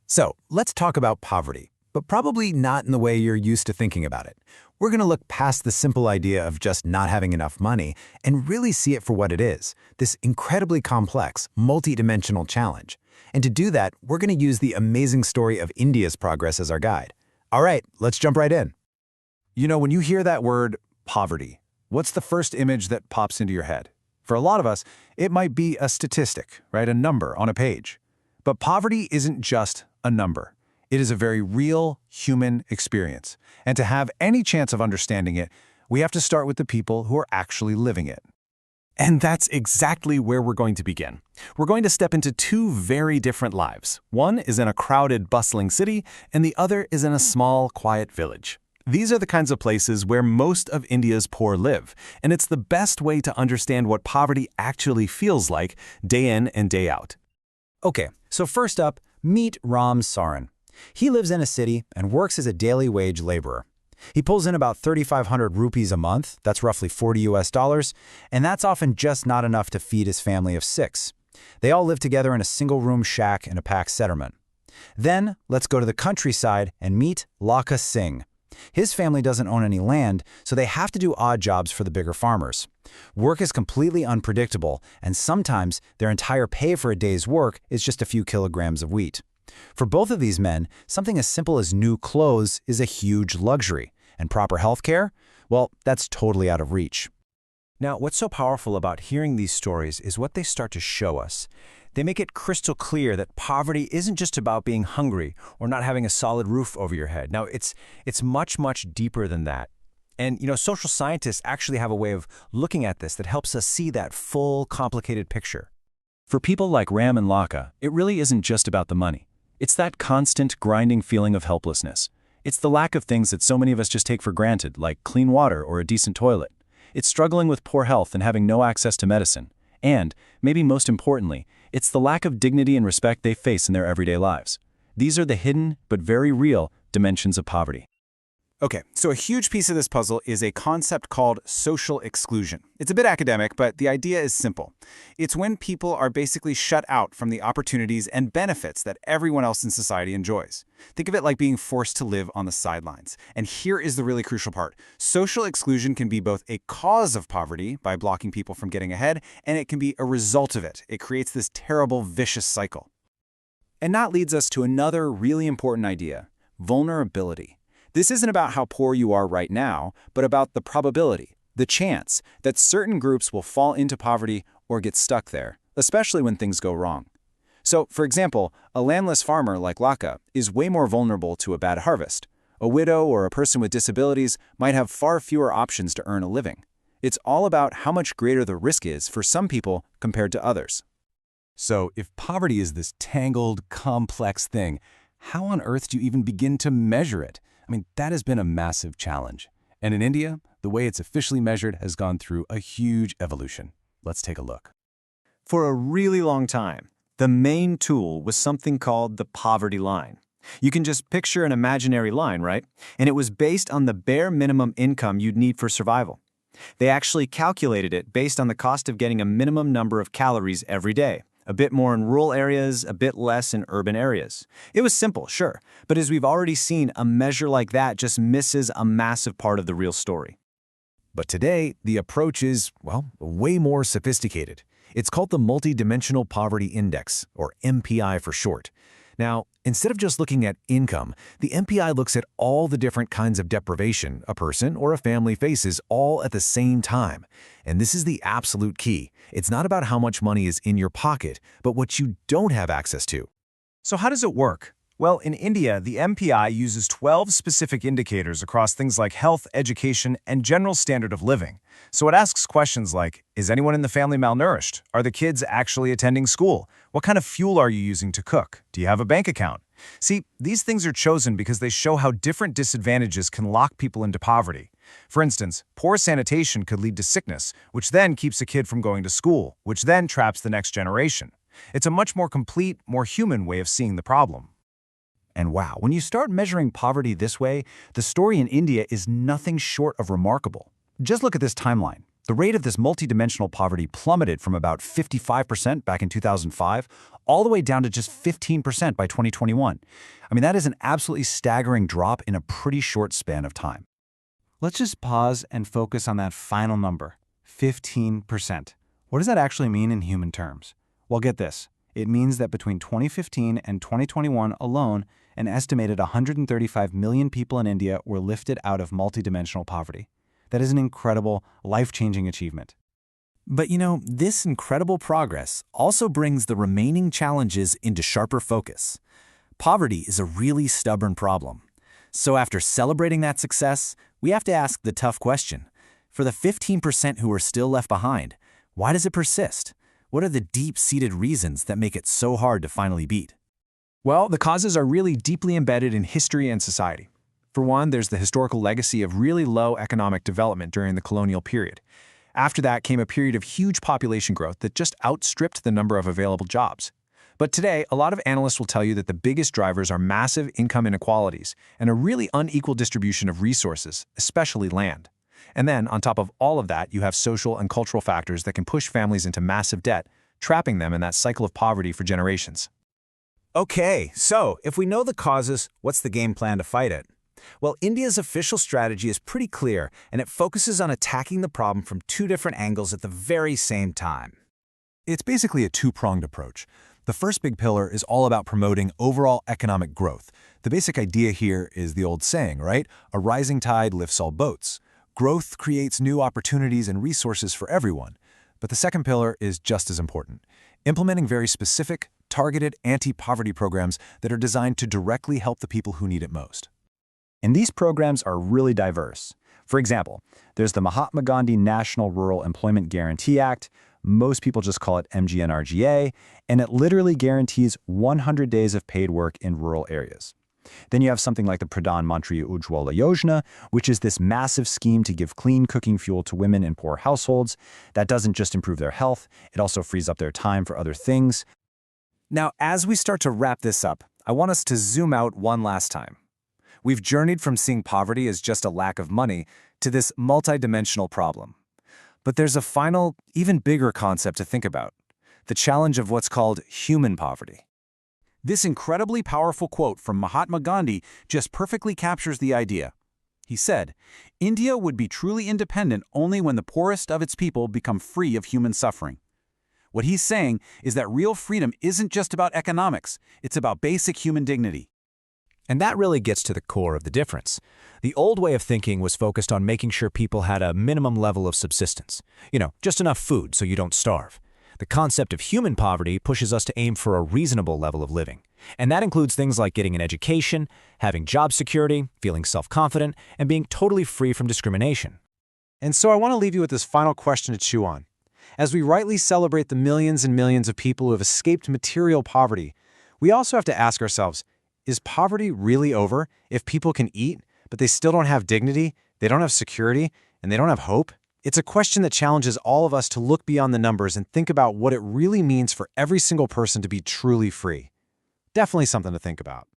So, let's talk about poverty, but probably not in the way you're used to thinking about it. We're going to look past the simple idea of just not having enough money and really see it for what it is, this incredibly complex, multi-dimensional challenge. And to do that, we're going to use the amazing story of India's progress as our guide. All right, let's jump right in. You know, when you hear that word, poverty, what's the first image that pops into your head? For a lot of us, it might be a statistic, right? A number on a page. But poverty isn't just a number. It is a very real human experience. And to have any chance of understanding it, we have to start with the people who are actually living it. And that's exactly where we're going to begin. We're going to step into two very different lives. One is in a crowded, bustling city, and the other is in a small, quiet village. These are the kinds of places where most of India's poor live, and it's the best way to understand what poverty actually feels like day in and day out. Okay, so first up, meet Ram Saran. He lives in a city and works as a daily wage laborer. He pulls in about 3,500 rupees a month, that's roughly $40, and that's often just not enough to feed his family of 6. They all live together in a single-room shack in a packed settlement. Then, let's go to the countryside and meet Lakha Singh. His family doesn't own any land, so they have to do odd jobs for the bigger farmers. Work is completely unpredictable, and sometimes their entire pay for a day's work is just a few kilograms of wheat. For both of these men, something as simple as new clothes is a huge luxury, and proper health care, well, that's totally out of reach. Now, what's so powerful about hearing these stories is what they start to show us. They make it crystal clear that poverty isn't just about being hungry or not having a solid roof over your head. Now, it's much, much deeper than that. And, social scientists actually have a way of looking at this that helps us see that full, complicated picture. For people like Ram and Lakha, it really isn't just about the money. It's that constant, grinding feeling of helplessness. It's the lack of things that so many of us just take for granted, like clean water or a decent toilet. It's struggling with poor health and having no access to medicine. And, maybe most importantly, it's the lack of dignity and respect they face in their everyday lives. These are the hidden, but very real, dimensions of poverty. Okay, so a huge piece of this puzzle is a concept called social exclusion. It's a bit academic, but the idea is simple. It's when people are basically shut out from the opportunities and benefits that everyone else in society enjoys. Think of it like being forced to live on the sidelines. And here is the really crucial part. Social exclusion can be both a cause of poverty by blocking people from getting ahead, and it can be a result of it. It creates this terrible, vicious cycle. And that leads us to another really important idea: vulnerability. This isn't about how poor you are right now, but about the probability, the chance, that certain groups will fall into poverty or get stuck there, especially when things go wrong. So, for example, a landless farmer like Lakha is way more vulnerable to a bad harvest. A widow or a person with disabilities might have far fewer options to earn a living. It's all about how much greater the risk is for some people compared to others. So, if poverty is this tangled, complex thing, how on earth do you even begin to measure it? I mean, that has been a massive challenge. And in India, the way it's officially measured has gone through a huge evolution. Let's take a look. For a really long time, the main tool was something called the poverty line. You can just picture an imaginary line, right? And it was based on the bare minimum income you'd need for survival. They actually calculated it based on the cost of getting a minimum number of calories every day. A bit more in rural areas, a bit less in urban areas. It was simple, sure, but as we've already seen, a measure like that just misses a massive part of the real story. But today, the approach is, well, way more sophisticated. It's called the Multidimensional Poverty Index, or MPI for short. Now, instead of just looking at income, the MPI looks at all the different kinds of deprivation a person or a family faces all at the same time. And this is the absolute key. It's not about how much money is in your pocket, but what you don't have access to. So how does it work? Well, in India, the MPI uses 12 specific indicators across things like health, education, and general standard of living. So it asks questions like, is anyone in the family malnourished? Are the kids actually attending school? What kind of fuel are you using to cook? Do you have a bank account? See, these things are chosen because they show how different disadvantages can lock people into poverty. For instance, poor sanitation could lead to sickness, which then keeps a kid from going to school, which then traps the next generation. It's a much more complete, more human way of seeing the problem. And wow, when you start measuring poverty this way, the story in India is nothing short of remarkable. Just look at this timeline. The rate of this multidimensional poverty plummeted from about 55% back in 2005 all the way down to just 15% by 2021. I mean, that is an absolutely staggering drop in a pretty short span of time. Let's just pause and focus on that final number, 15%. What does that actually mean in human terms? Well, get this. It means that between 2015 and 2021 alone, an estimated 135 million people in India were lifted out of multidimensional poverty. That is an incredible, life-changing achievement. But this incredible progress also brings the remaining challenges into sharper focus. Poverty is a really stubborn problem. So after celebrating that success, we have to ask the tough question. For the 15% who are still left behind, why does it persist? What are the deep-seated reasons that make it so hard to finally beat? Well, the causes are really deeply embedded in history and society. For one, there's the historical legacy of really low economic development during the colonial period. After that came a period of huge population growth that just outstripped the number of available jobs. But today, a lot of analysts will tell you that the biggest drivers are massive income inequalities and a really unequal distribution of resources, especially land. And then, on top of all of that, you have social and cultural factors that can push families into massive debt, trapping them in that cycle of poverty for generations. Okay, so if we know the causes, what's the game plan to fight it? Well, India's official strategy is pretty clear, and it focuses on attacking the problem from two different angles at the very same time. It's basically a two-pronged approach. The first big pillar is all about promoting overall economic growth. The basic idea here is the old saying, right? A rising tide lifts all boats. Growth creates new opportunities and resources for everyone. But the second pillar is just as important. Implementing very specific, targeted anti-poverty programs that are designed to directly help the people who need it most. And these programs are really diverse. For example, there's the Mahatma Gandhi National Rural Employment Guarantee Act. Most people just call it MGNRGA, and it literally guarantees 100 days of paid work in rural areas. Then you have something like the Pradhan Mantri Ujjwala Yojana, which is this massive scheme to give clean cooking fuel to women in poor households. That doesn't just improve their health, it also frees up their time for other things. Now, as we start to wrap this up, I want us to zoom out one last time. We've journeyed from seeing poverty as just a lack of money to this multidimensional problem. But there's a final, even bigger concept to think about: the challenge of what's called human poverty. This incredibly powerful quote from Mahatma Gandhi just perfectly captures the idea. He said, "India would be truly independent only when the poorest of its people become free of human suffering." What he's saying is that real freedom isn't just about economics, it's about basic human dignity. And that really gets to the core of the difference. The old way of thinking was focused on making sure people had a minimum level of subsistence. Just enough food so you don't starve. The concept of human poverty pushes us to aim for a reasonable level of living. And that includes things like getting an education, having job security, feeling self-confident, and being totally free from discrimination. And so I want to leave you with this final question to chew on. As we rightly celebrate the millions and millions of people who have escaped material poverty, we also have to ask ourselves, is poverty really over if people can eat, but they still don't have dignity, they don't have security, and they don't have hope? It's a question that challenges all of us to look beyond the numbers and think about what it really means for every single person to be truly free. Definitely something to think about.